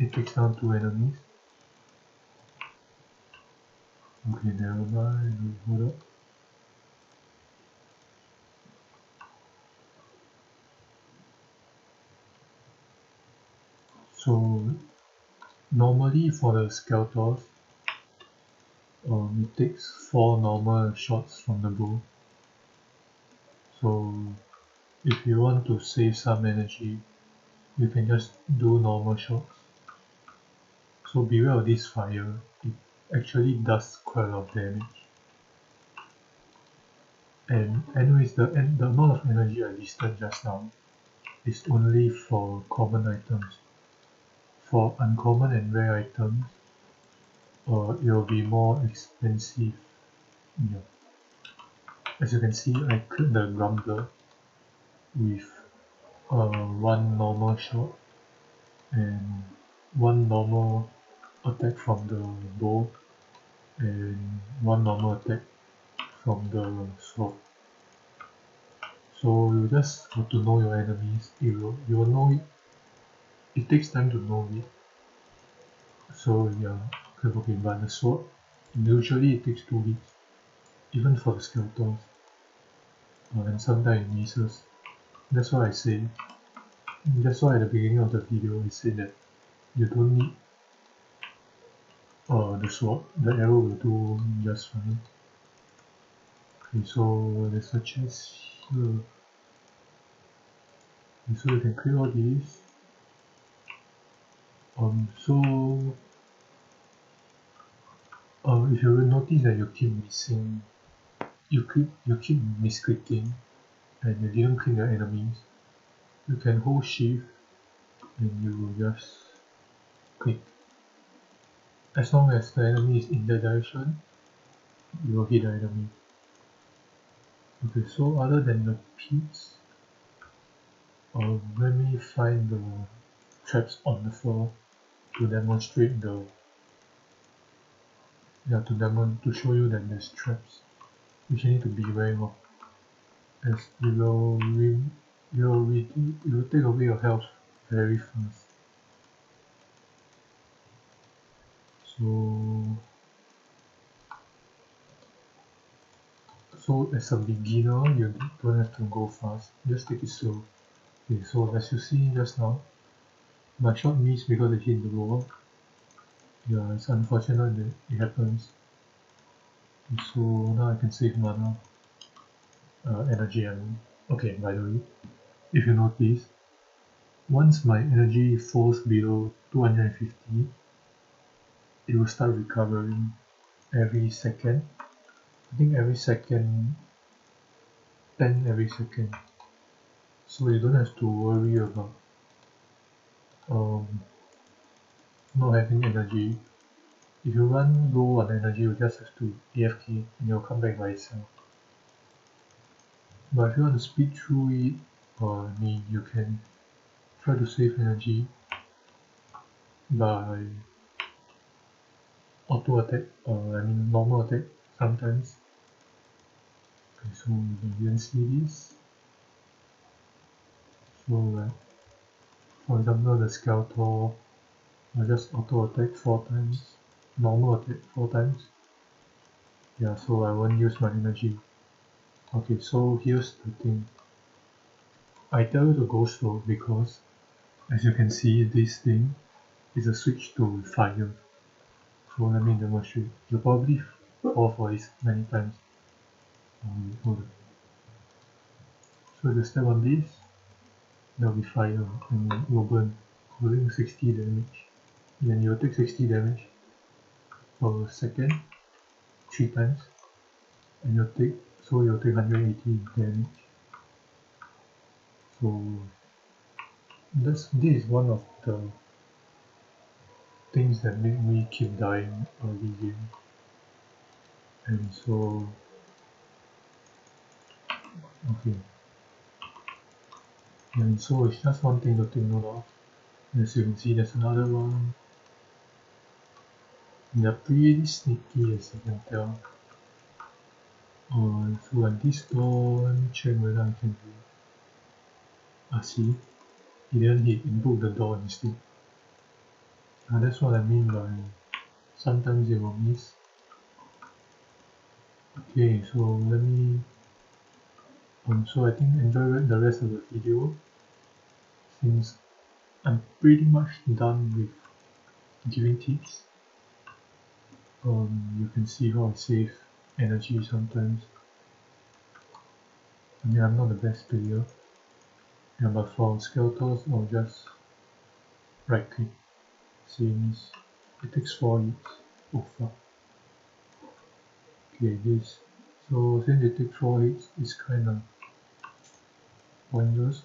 it takes down 2 enemies. Okay, never mind, hold up. So normally for the Skeletors, it takes 4 normal shots from the bow. So if you want to save some energy, you can just do normal shots. So beware of this fire, it actually does quite a lot of damage. And anyways, the amount of energy I listed just now is only for common items. For uncommon and rare items, it will be more expensive. Yeah. As you can see, I killed the Grumbler with 1 normal shot and 1 normal attack from the bow and 1 normal attack from the sword. So you just have to know your enemies. You will know it. It takes time to know it. So yeah, okay, but the sword, usually it takes 2 hits, even for the Skeletons, and sometimes it misses. That's why I say, that's why at the beginning of the video I said that you don't need the sword, the arrow will do just fine. Okay, so there's a chest here. Okay, so you can clear all these. So if you will notice that you keep missing, you keep misclicking, and you didn't clean the enemies, you can hold shift and you will just click. As long as the enemy is in that direction, you will hit the enemy. Okay, so other than the pits, let me find the traps on the floor to demonstrate to show you that there's traps which you need to be aware of, as it will take away your health very fast. So as a beginner, you don't have to go fast, just take it slow. Okay, so as you see just now, my shot missed because it hit the wall. Yeah, it's unfortunate that it happens. So now I can save mana, energy okay, by the way, if you notice, once my energy falls below 250, it will start recovering every second. I think every second, 10 every second. So you don't have to worry about um, not having energy. If you run low on energy, you just have to AFK and you'll come back by itself. But if you want to speed through it, you can try to save energy by auto attack, normal attack sometimes. Okay, so you can see this. So for example, the Skeletor, I just auto attack 4 times, normal attack 4 times. Yeah, so I won't use my energy. Okay, so here's the thing. I tell you to go slow because, as you can see, this thing is a switch to fire. So let me demonstrate. You'll probably fall for this many times. Hold on. So if you step on this, there'll be fire and it will burn, causing 60 damage. Then you'll take 60 damage per second, 3 times, and you'll take 180 damage. So this is one of the things that make me keep dying early game. And so, okay. And so it's just one thing to take note of. As you can see, there's another one. They're pretty sneaky, as you can tell. So like this door, let me check whether I can do. See, he didn't hit, he broke the door instead. That's what I mean by sometimes it will miss. Okay, so let me so I think enjoy the rest of the video, since I'm pretty much done with giving tips. You can see how I save energy sometimes. I mean, I'm not the best player, yeah, but for Skeletors I'll just right click, since it takes 4 hits. Oh fuck. Okay, so since it takes 4 hits, it's kinda pointless.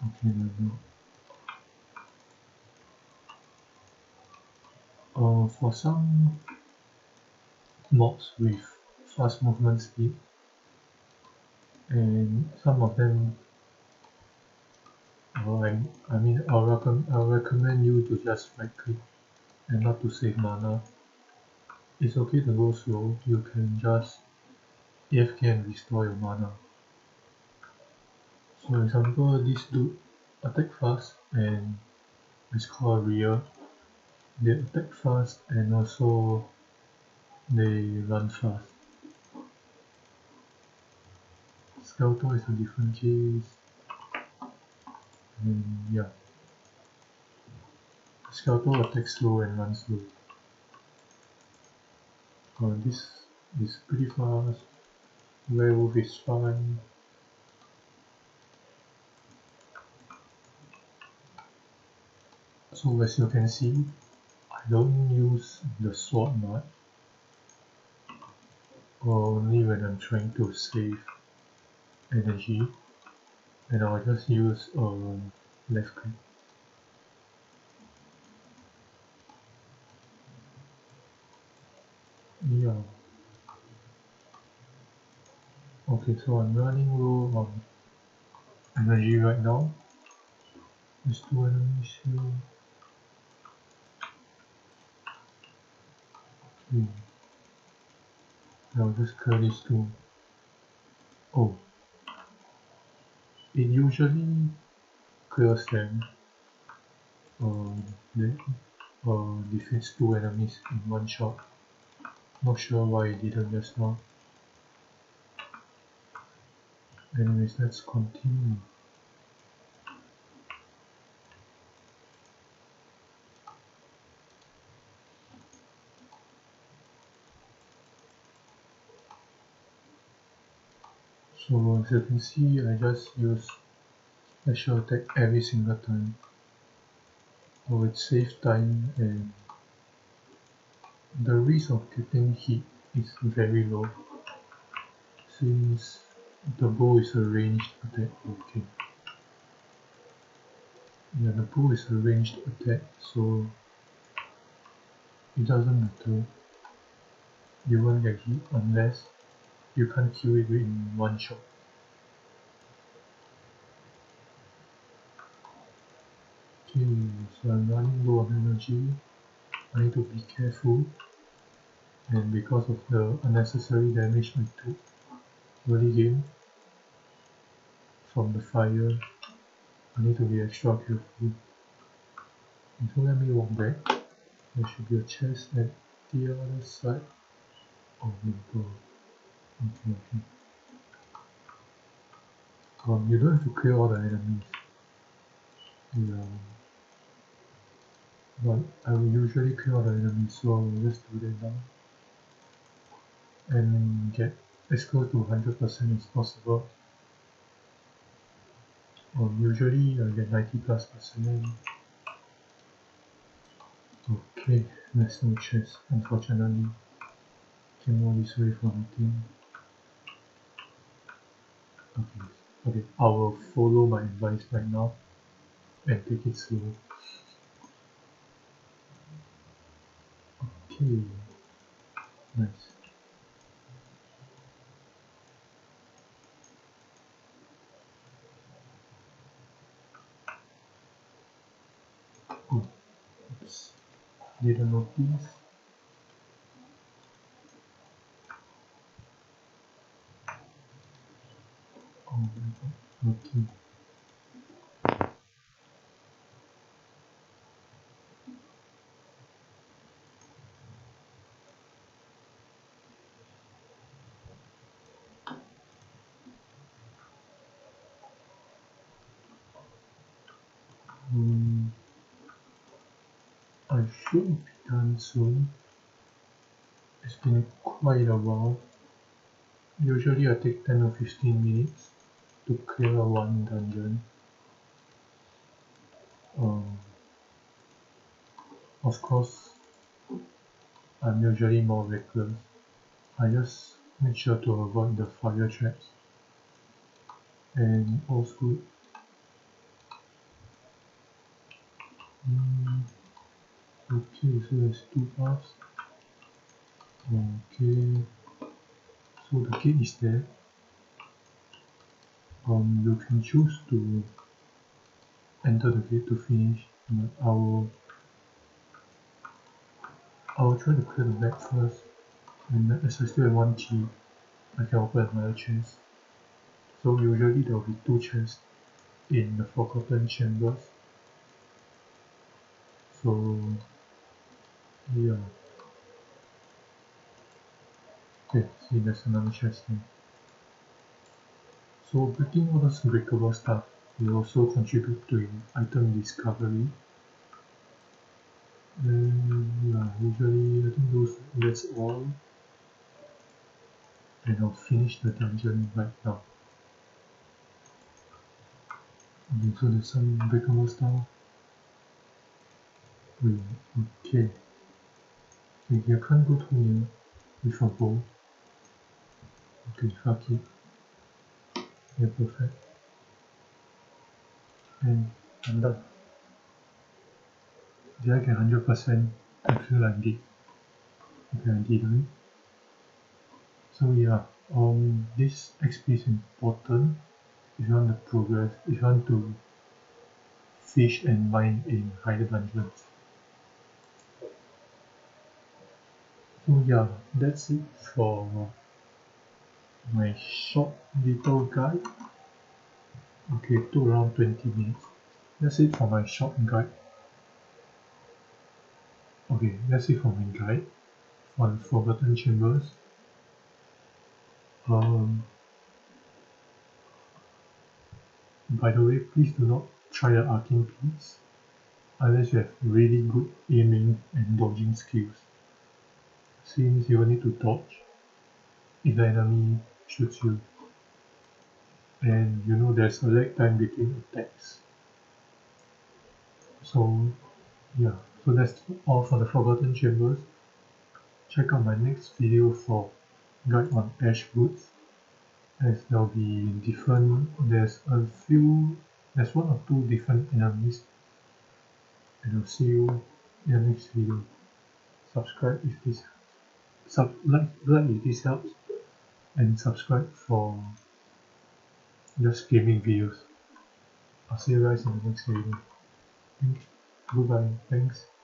Okay, no. For some mobs with fast movement speed, and some of them, I'll recommend you to just right click and not to save mana. It's okay to go slow, you can just AFK and restore your mana. So for example, this dude attack fast and it's called rear. They attack fast and also they run fast. Skeletor is a different case, and yeah. Skeletor attacks slow and runs slow. This is pretty fast. Werewolf is fine. So as you can see, I don't use the sword much, only when I'm trying to save energy, and I'll just use left click. Yeah. Okay, so I'm running low on energy right now. There's 2 enemies here. Okay. I'll just clear these 2. Oh. It usually clears them. Then defeats 2 enemies in one shot. Not sure why it didn't just now. Anyways, let's continue. So as you can see, I just use special attack every single time. So it saves time, and the risk of getting hit is very low, since the bow is a ranged attack. Okay. Yeah, the bow is a ranged attack, so it doesn't matter. You won't get hit unless you can't kill it in one shot. Okay, so I'm running low on energy. I need to be careful, and because of the unnecessary damage I took early game from the fire, I need to be extra careful. So let me walk back. There should be a chest at the other side. Oh my god. Okay. You don't have to clear all the enemies. Yeah. But I will usually clear all the enemies, so I'll just do that now. And get as close to 100% as possible. Usually I get 90+%. Okay, there's no chest, unfortunately. Came all this way for nothing. Okay, I will follow my advice right now and take it slow. Okay, nice. Oh, oops. Didn't notice. Oh my god. Okay. Um, I should be done soon. It's been quite a while. Usually I take 10 or 15 minutes to clear one dungeon. Um, of course, I'm usually more reckless. I just make sure to avoid the fire traps. And also, okay, so there's two paths. Okay, so the gate is there. You can choose to enter the gate to finish, but I'll try to clear the back first. And as I still have one key, I can open another chest. So usually there will be two chests in the Forgotten Chambers. So yeah. Okay, see there's another chest here. So breaking all those breakable stuff will also contribute to item discovery. And yeah, usually I think that's all. And I'll finish the dungeon right now. Okay, so there's some breakable stuff. Wait, okay. Okay, you can't go too near with a bow. Okay, fuck it. Yeah, perfect. And I'm done. Did I get 100%? I feel like I did. Okay, I didn't. So yeah, this XP is important if you want to progress, if you want to fish and mine in higher dungeons. So yeah, that's it for my short little guide. Okay, it took around 20 minutes. That's it for my short guide. Okay, that's it for my guide on Forgotten Chambers. Um, by the way, please do not try the arcane pits unless you have really good aiming and dodging skills, since you will need to dodge if the enemy shoots you, and you know there's a lag time between attacks. So yeah, so that's all for the Forgotten Chambers. Check out my next video for guide on Ash Woods, as there'll be there's one or two different enemies, and I'll see you in the next video. Subscribe if this like if this helps, and subscribe for just gaming videos. I'll see you guys in the next video. Goodbye. Thanks.